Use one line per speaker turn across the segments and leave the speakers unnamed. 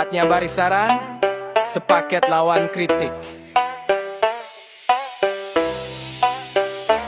Saatnya barisaran, sepaket lawan kritik.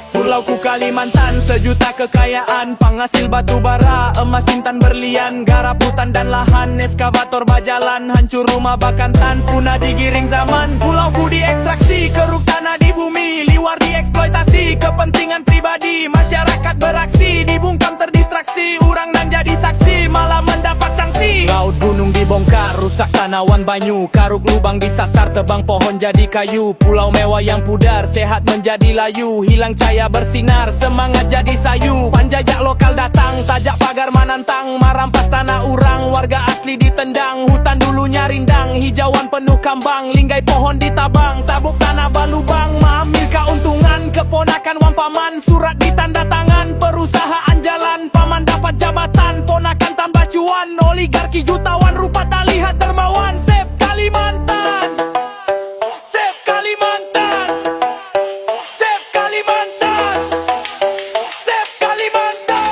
Pulauku Kalimantan, sejuta kekayaan, penghasil batu bara, emas, intan, berlian, garap hutan dan lahan, eskavator bajalan, hancur rumah Bakantan, punah digiring zaman. Pulauku diekstraksi, keruk tanah di bumi, liwar dieksploitasi, kepentingan pribadi, masyarakat beraksi, dibungkam terdistraksi, urang dan jadi saksi, malah mendapat sanksi. Laut gunung dibongkar, rusak tanaman banyu, karuk lubang disasar, tebang pohon jadi kayu. Pulau mewah yang pudar, sehat menjadi layu, hilang cahaya bersinar, semangat jadi sayu. Panjajak lokal datang, tajak pagar menantang, merampas tanah urang, warga asli ditendang. Hutan dulunya rindang, hijauan penuh kambang, linggai pohon ditabang, tabuk tanah balubang, mengambil keuntungan, keponakan wan paman, surat ditanda tangan, perusahaan jalan, paman dapat jabatan, ponakan tambah cuan, oligarki jutawan, rupa tak lihat dermawan. Save Kalimantan, save Kalimantan, save Kalimantan, save Kalimantan.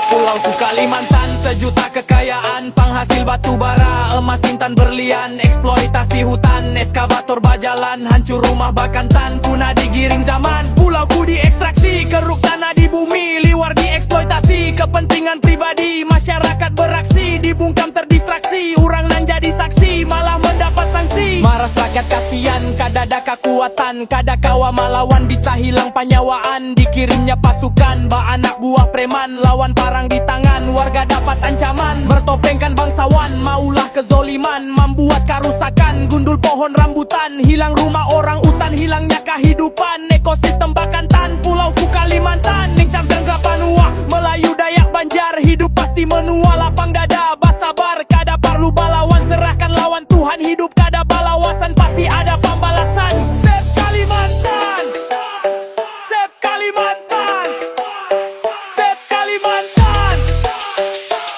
Pulauku Kalimantan, sejuta kekayaan, penghasil batu bara, emas, intan, berlian, eksploitasi hutan, eskavator bajalan, hancur rumah Bakantan, punah digiring zaman. Pulauku diekstraksi, keruk tanah di bumi, liwar dieksploitasi, kepentingan pribadi, masyarakat beraksi, dibungkam terdistraksi, urang nan jadi saksi, malah mendapat sanksi. Maras rakyat kasihan, kadada kekuatan, kada kawa melawan, bisa hilang penyawaan, dikirimnya pasukan, ba anak buah preman, lawan parang di tangan, warga dapat ancaman, bertopengkan bangsawan, maulah kezoliman, membuat kerusakan, gundul pohon rambutan, hilang rumah orang utan, hilangnya kehidupan, ekosistem Bakantan, Pulauku Kalimantan, ning samdengga panua, Melayu, Dayak, Banjar, hidup pasti menua, lapang dada, basabar, kada perlu balawan, serahkan lawan Tuhan, hidup kada balawasan, pasti ada pembalasan. Save Kalimantan, save Kalimantan, save Kalimantan,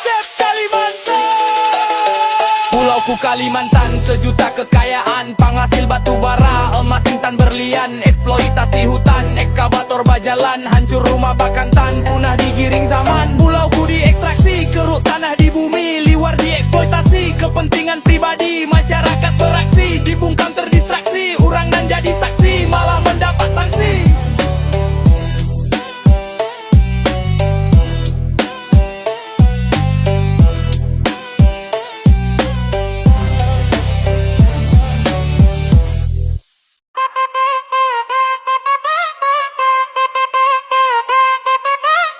save Kalimantan. Pulauku Kalimantan, sejuta kekayaan, penghasil batu bara, emas, intan, berlian, eksploitasi hutan, ekskavator bajalan, hancur rumah Bakantan, punah digiring zaman. Pulauku diekstraksi, keruk tanah di bumi, liwar dieksploitasi, kepentingan pribadi, masyarakat beraksi, dibungkam terdistraksi, urang dan jadi saksi, malah mendapat sanksi.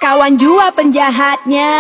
Kawan jua penjahatnya,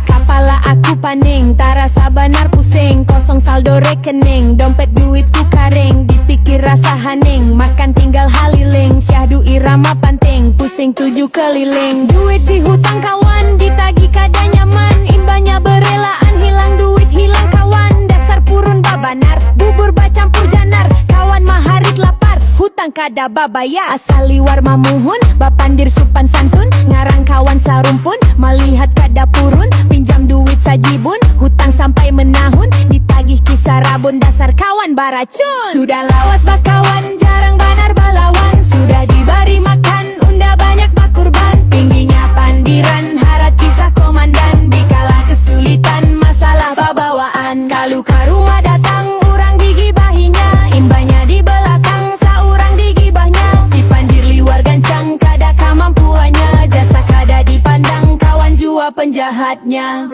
kepala aku paning, tak rasa benar pusing, kosong saldo rekening, dompet duitku karing, dipikir rasa haning, makan tinggal haliling, syahdu irama panting, pusing tujuh keliling. Duit di hutang kawan, ditagi kada nyaman, imbanya berelaan, hilang duit hilang kawan, dasar purun babanar, bubur bacampur janar, kawan maharit lapar, hutang kada babaya, asal liwar mamuhun, bapandir supan santun, ngarang kawan sarumpun, melihat kada purun, pinjam duit sajibun, hutang sampai menahun, ditagih kisah rabun, dasar kawan baracun. Sudah lawas bakawan, jarang banar balawan, sudah diberi makan, unda banyak bakurban, tingginya pandiran, harat kisah komandan, dikala kesulitan, masalah babawaan, kalau ke rumah datang, urang digibahinya, imbanya di belakang, saurang digibahnya, si pandir liwar gancang, kada kemampuannya, jasa kada dipandang, kawan jua penjahatnya,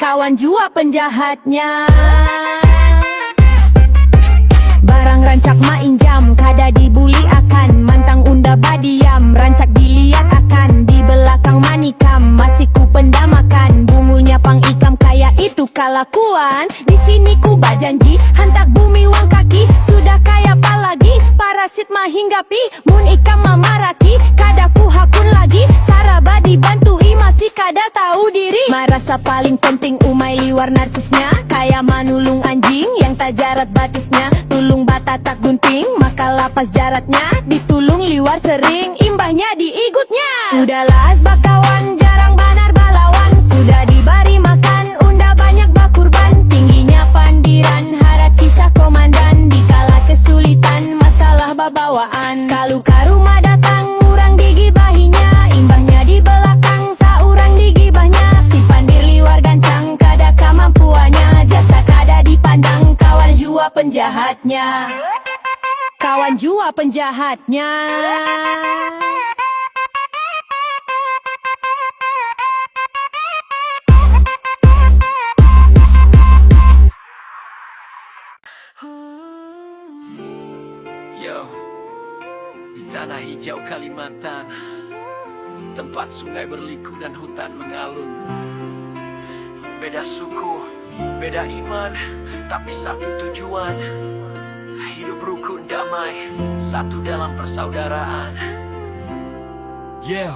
kawan jua penjahatnya. Barang rancak mainjam, kada dibuli akan, mantang unda badiam, rancak dilihat akan, di belakang manikam, masih ku pendamakan, bumbunya pang ikam kaya itu kalakuan, di sini ku bajanji, hantak bumi wang kaki, sudah kaya apalagi, parasit mah hinggapi, mun ikam mamaraki, kada ku hakun lagi, saraba dibantui masih kada tahu diri, merasa paling penting umai liwar narsisnya, kaya manulung anjing yang tak jarat batisnya, tulung bata tak gunting, maka lapas jaratnya, ditulung liwar sering, imbahnya diigutnya. Sudahlah bakawan, jarang banar balawan, sudah diberi makan, unda banyak bakurban, tingginya pandiran, harat kisah komandan, dikala kesulitan, masalah babawaan, kalau ke rumah datang, urang digibahinya, imbahnya di belakang, saurang digi jua penjahatnya. Kawan jua penjahatnya.
Yo, di tanah hijau Kalimantan, tempat sungai berliku dan hutan mengalun. Beda suku, beda iman, tapi satu tujuan. Hidup rukun damai, satu dalam persaudaraan.
Yeah,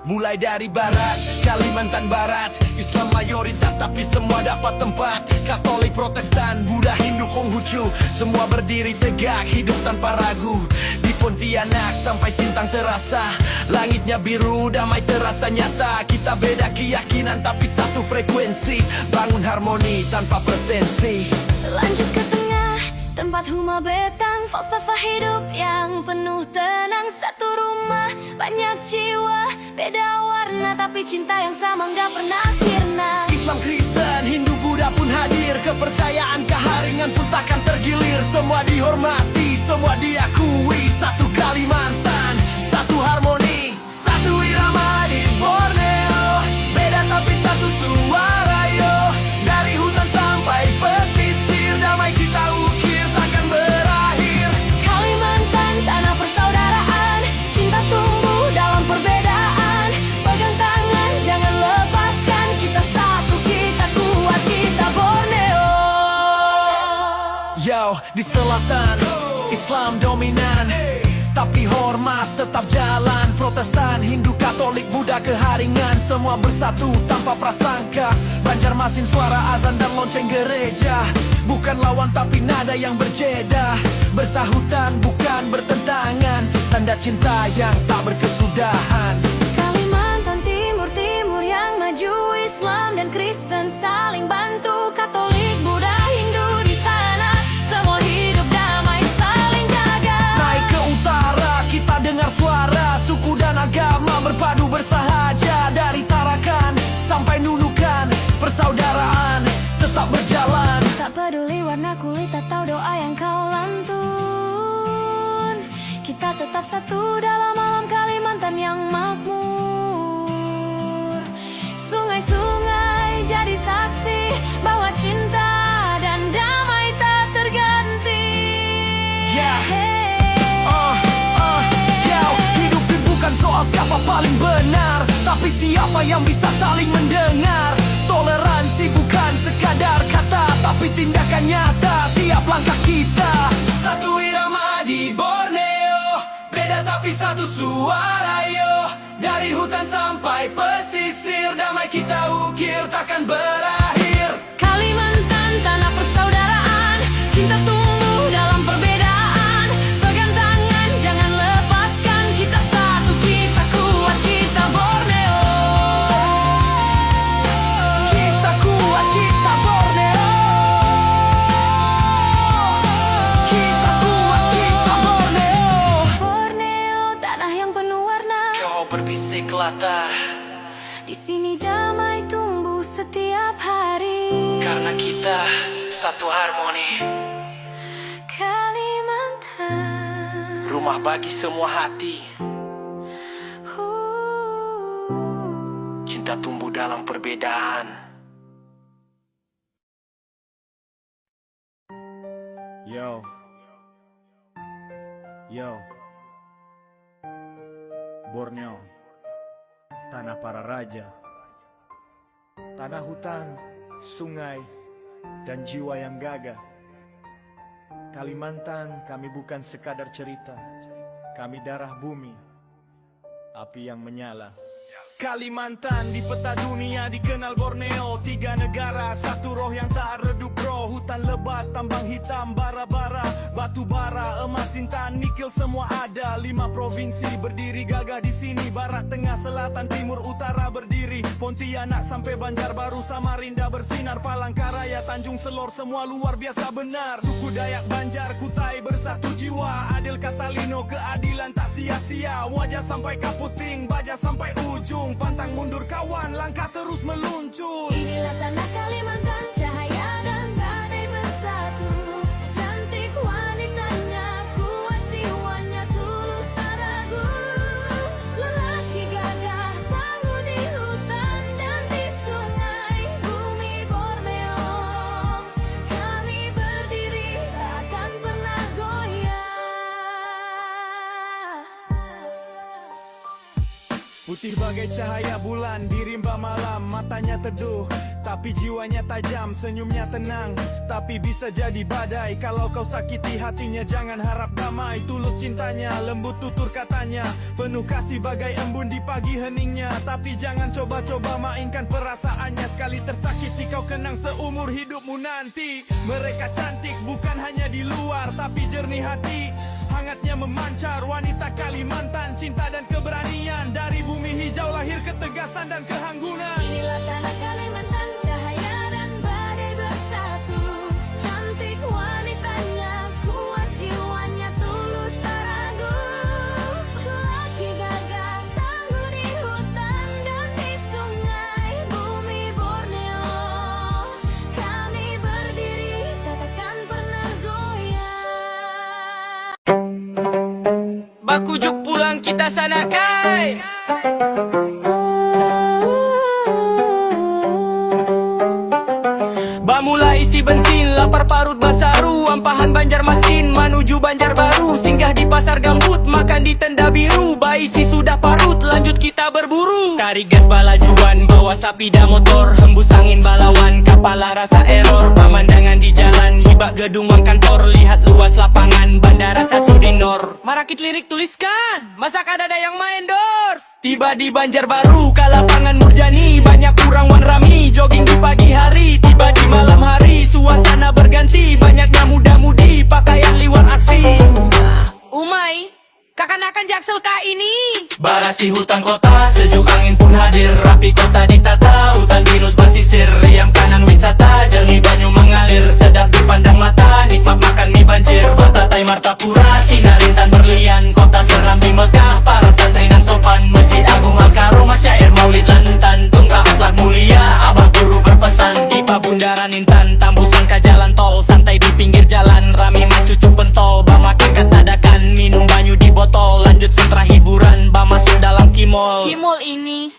mulai dari barat, Kalimantan Barat, Islam mayoritas tapi semua dapat tempat. Katolik, Protestan, Buddha, Hindu, Konghucu, semua berdiri tegak, hidup tanpa ragu. Di Pontianak sampai Sintang terasa, langitnya biru, damai terasa nyata. Kita beda keyakinan tapi satu frekuensi, bangun harmoni tanpa pretensi.
Lanjut ke tengah, tempat Huma Betang, falsafah hidup yang penuh tenang. Satu rumah, banyak jiwa, beda warna tapi cinta yang sama nggak pernah sirna.
Islam, Kristen, Hindu, Buddha pun hadir, kepercayaan keharingan pun takkan tergilir. Semua dihormati, semua diakui, satu Kalimantan, satu harmoni, satu irama di Borneo. Beda tapi satu suara yo, dari hutan sampai pesisir, damai kita ukir takkan berakhir.
Kalimantan, tanah persaudaraan, cinta tumbuh dalam perbedaan. Pegang tangan, jangan lepaskan, kita satu, kita kuat, kita Borneo.
Yo, di selatan, Islam dominan, tapi hormat tetap jalan. Protestan, Hindu, Katolik, Buddha keharingan, semua bersatu tanpa prasangka. Banjarmasin suara azan dan lonceng gereja, bukan lawan tapi nada yang berbeda. Bersahutan bukan bertentangan, tanda cinta yang tak berkesudahan.
Kalimantan Timur, timur yang maju, Islam dan Kristen saling bantu. Katolik, Buddha, Hindu di sana, semua hidup damai saling jaga.
Naik ke utara, kita dengar suara suku dan agama berpadu bersahaja. Dari Tarakan sampai Nunukan, persaudaraan tetap berjalan.
Tak peduli warna kulit atau doa yang kau lantun, kita tetap satu dalam alam Kalimantan yang makmur. Sungai-sungai jadi saksi bahwa cinta dan damai tak terganti.
Hidup ini bukan soal siapa paling benar, tapi siapa yang bisa saling mendengar. Toleransi bukan sekadar kata, tapi tindakan nyata tiap langkah kita. Satu irama di Borneo, beda tapi satu suara yo. Dari hutan sampai pesisir, damai kita ukir takkan berakhir.
Kalimantan, tanah persaudaraan, cinta tumbuh dalam perbedaan. Pegang tangan, jangan lepaskan, kita satu, kita kuat, kita Borneo.
Kita kuat, kita Borneo. Kita kuat, kita Borneo.
Borneo, tanah yang penuh warna.
Kau berbisik latar,
Di sini damai tumbuh setiap hari.
karena kita satu harmoni.
Kalimantan,
Rumah bagi semua hati, cinta tumbuh dalam perbedaan.
Yo, Borneo, tanah para raja, tanah hutan, sungai, dan jiwa yang gagah. Kalimantan, kami bukan sekadar cerita, kami darah bumi, api yang menyala. Kalimantan di peta dunia dikenal Borneo. 3 negara, satu roh yang tak redup bro. Hutan lebat, tambang hitam, bara-bara, batu bara, emas, intan, nikel semua ada. 5 provinsi berdiri gagah di sini. Barat, tengah, selatan, timur, utara berdiri. Pontianak sampai Banjarbaru, Samarinda bersinar. Palangkaraya, Tanjung Selor, semua luar biasa benar. Suku Dayak, Banjar, Kutai bersatu jiwa. Adil kata Lino, keadilan tak sia-sia. Wajah sampai Kaputing, Baja sampai ujung. Pantang mundur kawan, langkah terus meluncur.
inilah tanah Kalimantan, cahaya dan badai bersatu.
Putih bagai cahaya bulan di rimba malam. Matanya teduh tapi jiwanya tajam. Senyumnya tenang tapi bisa jadi badai. Kalau kau sakiti hatinya jangan harap damai. Tulus cintanya, lembut tutur katanya, penuh kasih bagai embun di pagi heningnya. Tapi jangan coba-coba mainkan perasaannya. Sekali tersakiti kau kenang seumur hidupmu nanti. Mereka cantik bukan hanya di luar tapi jernih hati, hangatnya memancar. Wanita Kalimantan, cinta dan keberanian. Dari bumi hijau lahir ketegasan dan kehanggunan.
Inilah tanah Kalimantan, cahaya dan badai bersatu. Cantik wanitanya, kuat jiwanya, tulus tak ragu. Laki gagah, tangguh di hutan dan di sungai. Bumi Borneo, kami berdiri, takkan pernah goyah.
Bakujuk pulang kita sana kai. Bamula isi bensin, lapar parut basaru. Ampahan Banjarmasin menuju Banjarbaru. Singgah di pasar gambut, makan di tenda biru. Baisi sudah parut, lanjut kita berburu. Tarik gas balajuan, bawa sapi dan motor. Hembus angin balawan, kepala rasa error. Pemandangan di jalan, hibak gedung wang kantor. Lihat luas lapangan, bandara Sasudinor. Marakit lirik tuliskan, masa ada yang main endorse. Tiba di Banjarbaru, ke lapangan Murjani. Banyak kurang wan rami, jogging di pagi hari. Tiba di malam hari, suasana berganti. Banyaknya muda-mudi, pakaian liwat aksi. Umay, kakanakan Jaksel kah ini? Barasi hutan kota, sejuk angin pun hadir. Rapi kota ditata, hutan pinus basisir. Riam kanan wisata, jernih banyu mengalir. Sedap dipandang mata, nikmat makan mie banjir. Batatai Martapura, sinar intan berlian. Kota Serambi Mekah, para santri nan sopan. Masjid Agung Al-Karomah, syair maulid lantan. Tunggak akhlak mulia, abah guru berpesan. Di Bundaran Intan, tambusan ke jalan tol. Santai di pinggir jalan, rame macucu pentol. Bamakan kesadakan, minum banyu di botol. Lanjut sentra hiburan, masuk dalam kimol.
Kimul ini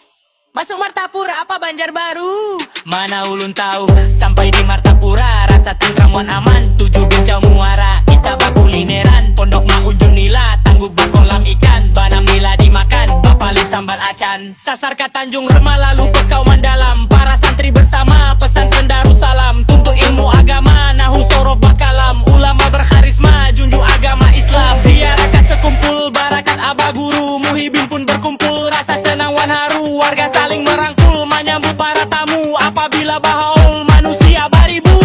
masuk Martapura apa Banjarbaru?
Mana ulun tahu, sampai di Martapura rasa tentram aman. 7 bencau muara, kita bakulineran. Pondok Maunjun Nila, tangguk berkolam ikan. Banam nila dimakan, bapalin sambal acan. Sasar ke Tanjung Remah lalu Pekau Mandalam. Para santri bersama, pesantren Darussalam. Tuntut ilmu agama, nahu sorof bakalam. Ulama berkarisma, junjung agama Islam. Ziarah ke sekumpul, barakat abah guru. Muhibin pun berkumpul, rasa senang wan haru. Warga saling merangkul, menyambut para tamu. Apabila bahaul, manusia baribu.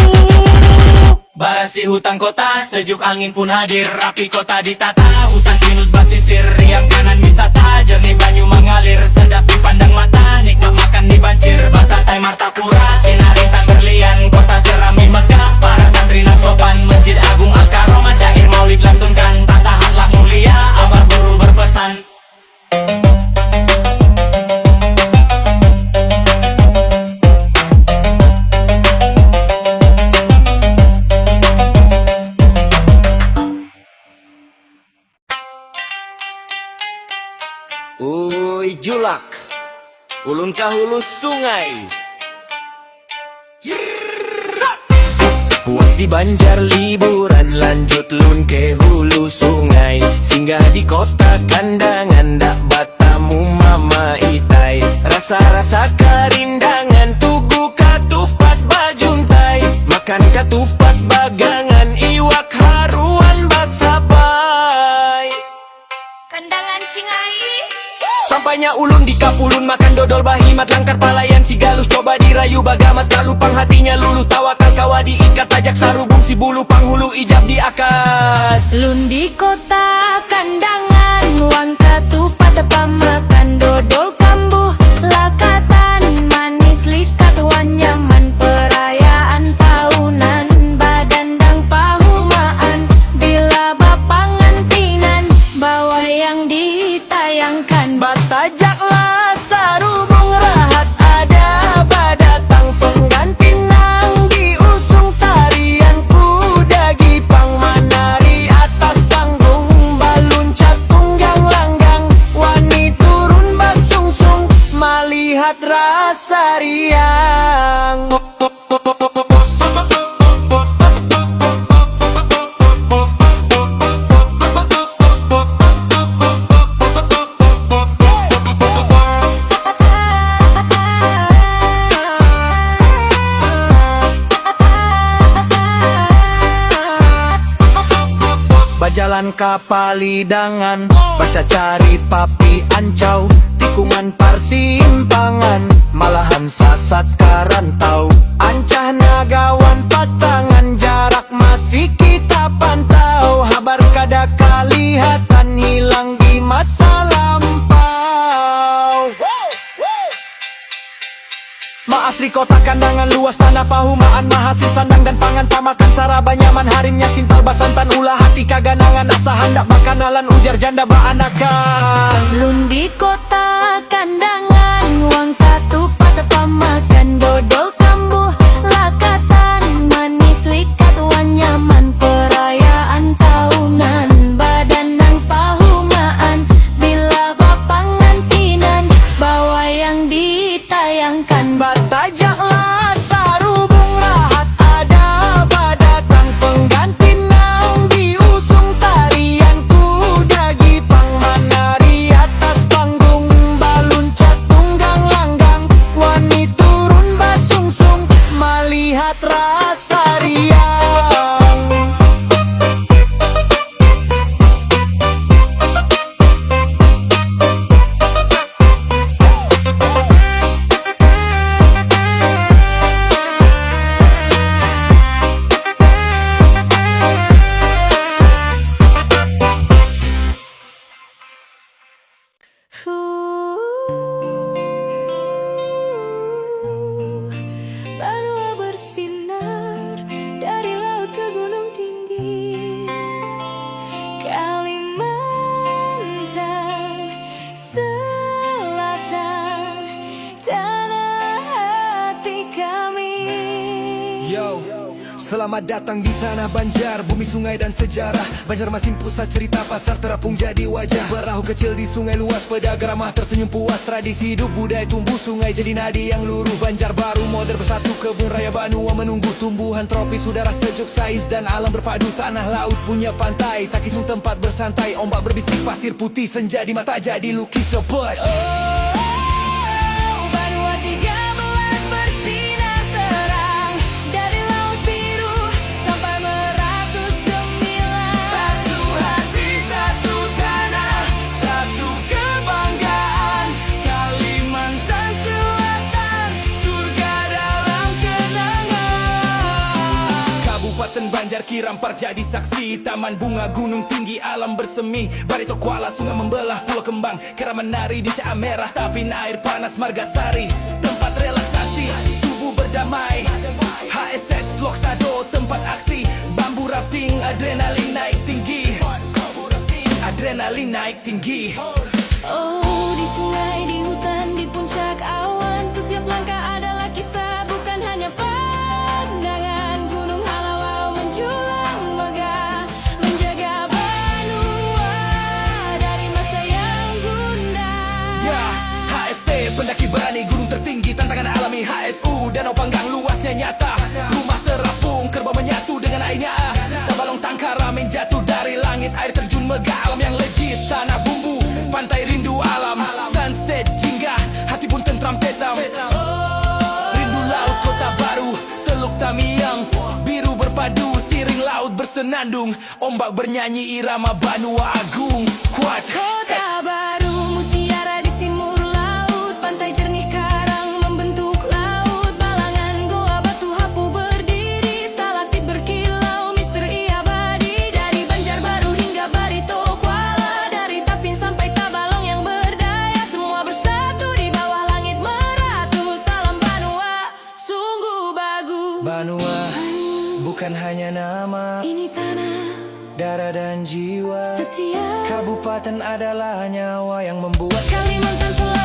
Barasi hutan kota, sejuk angin pun hadir. Rapi kota ditata, hutan pinus basisir. Riam kanan wisata, jernih banyu mengalir. Sedap dipandang mata, nikmat makan di banjir. Batatai Martapura, sinar intan berlian. Kota Serambi Mekah, para santri nan sopan. Masjid Agung Al-Karomah, syair maulid lantunkan. Tata akhlak mulia, abah guru berpesan. Uy julak, ulun ka hulu sungai. Puas di Banjar liburan, lanjut lun ke hulu sungai. Singgah di kota kandangan, dak batamu mama itai. Rasa-rasa kerindangan, tugu katupat bajuntai. Makan katupat bagangan, iwak haruan basabai.
Kandangan Cingai.
Sampainya ulun di Kapulun, makan dodol bahimat. Langkar palayan si galus, coba dirayu bagamat. Gak lupang hatinya lulu, tawakal kawa diikat. Tajak sarubung si bulu, panghulu ijab diakad.
Lun di kota kandangan, wang katupat pamakan dodol kambuh. Lakatan manis likat wan nyaman. Perayaan tahunan, badandang pahumaan. Bila bapangantinan, bawa yang ditayangkan.
Batajaklah sarubung rahat, ada badatang pengganti nang diusung tarian kuda gipang manari atas panggung balun catung yang langgang wani turu jalan kapalidangan, baca cari papi ancau, tikungan persimpangan, malahan sasat karantau. Ancah nagawan pasangan, jarak masih kita pantau. Habar kada kalihatan, hilang di masa lampau. Maasri kota kandangan luas, tanah pahumaan, mahasil sandang dan pangan, tamakan saraba nyaman, harimnya sintal basantan, ulah hati kaganangan, asa hendak bakanalan, ujar janda baanakan.
Lun di kota kandangan, wang katupat pamakan, dodol kambuh lakatan, manis likat wan nyaman, perayaan tahunan, badan nang pahumaan, bila bapangantinan, bawa yang ditayangkan.
Batajaklah sarubung rahat, ada badatang pengganti nang diusung, tarian kuda gipang menari atas panggung, baluncat tunggang langgang, wani turun basungsung, melihat rasa riang.
Baru bersinar dari laut ke gunung tinggi, Kalimantan Selatan, tanah hati kami.
Yo, selamat datang di tanah Banjar, bumi sungai dan sejarah. Banjarmasin pusat cerita, pasar terapung jadi wajah. Perahu kecil di sungai luas, pedagang ramah tersenyum puas. Tradisi hidup budaya tumbuh, sungai jadi nadi yang luruh. Banjar baru modern bersatu, kebun raya Banua menunggu. Tumbuhan tropis, udara sejuk, sains dan alam berpadu. Tanah laut punya pantai, tak kisung tempat bersantai. Ombak berbisik, pasir putih, senja di mata jadi lukis sobat.
Banua 13 bersinar terang, dari laut biru sampai Meratus gemilang.
Satu hati, satu tanah, satu kebanggaan, Kalimantan Selatan, surga dalam kenangan.
Kabupaten Banjar Kirampar jadi saksi, taman bunga gunung tinggi alam bersemi. Barito Kuala sungai membelah pulau kembang, kera menari di Caa Merah, tapin air panas Margasari, tempat relaksasi, tubuh berdamai. HSS Loksado tempat aksi, bambu rafting, adrenalin naik tinggi, adrenalin naik tinggi.
Oh, di sungai, di hutan, di puncak awan, setiap langkah adalah kisah, bukan hanya pandangan. Gunung Halawau menjulang megah, menjaga Banua dari masa yang gundah.
Ya, HST pendaki berani, gunung tertinggi, tantangan alami. HSU danau panggang luasnya nyata, rumah terapung, kerbau menyatu dengan airnya. Tabalong tangkar ramen jatuh dari langit, air terjun megah, alam yang legit, tanah bumbu, pantai rindu alam, sunset jingga, hati pun tentram tetam. Rindu laut kota baru, Teluk Tamiang, biru berpadu, siring laut bersenandung, ombak bernyanyi irama Banua Agung. Kuat
Kota baru, mutiara di timur laut, pantai jernih karang membentuk laut, balangan goa batu hapu berdiri, stalaktit berkilau, misteri abadi. Dari Banjarbaru hingga Barito Kuala, dari Tapin sampai Tabalong yang berdaya, semua bersatu di bawah langit Meratus. Salam Banua, sungguh bagus.
Banua bukan hanya nama,
Ini tanah
darah dan jiwa.
setia,
Kabupaten adalah nyawa yang membuat
Kalimantan Selatan.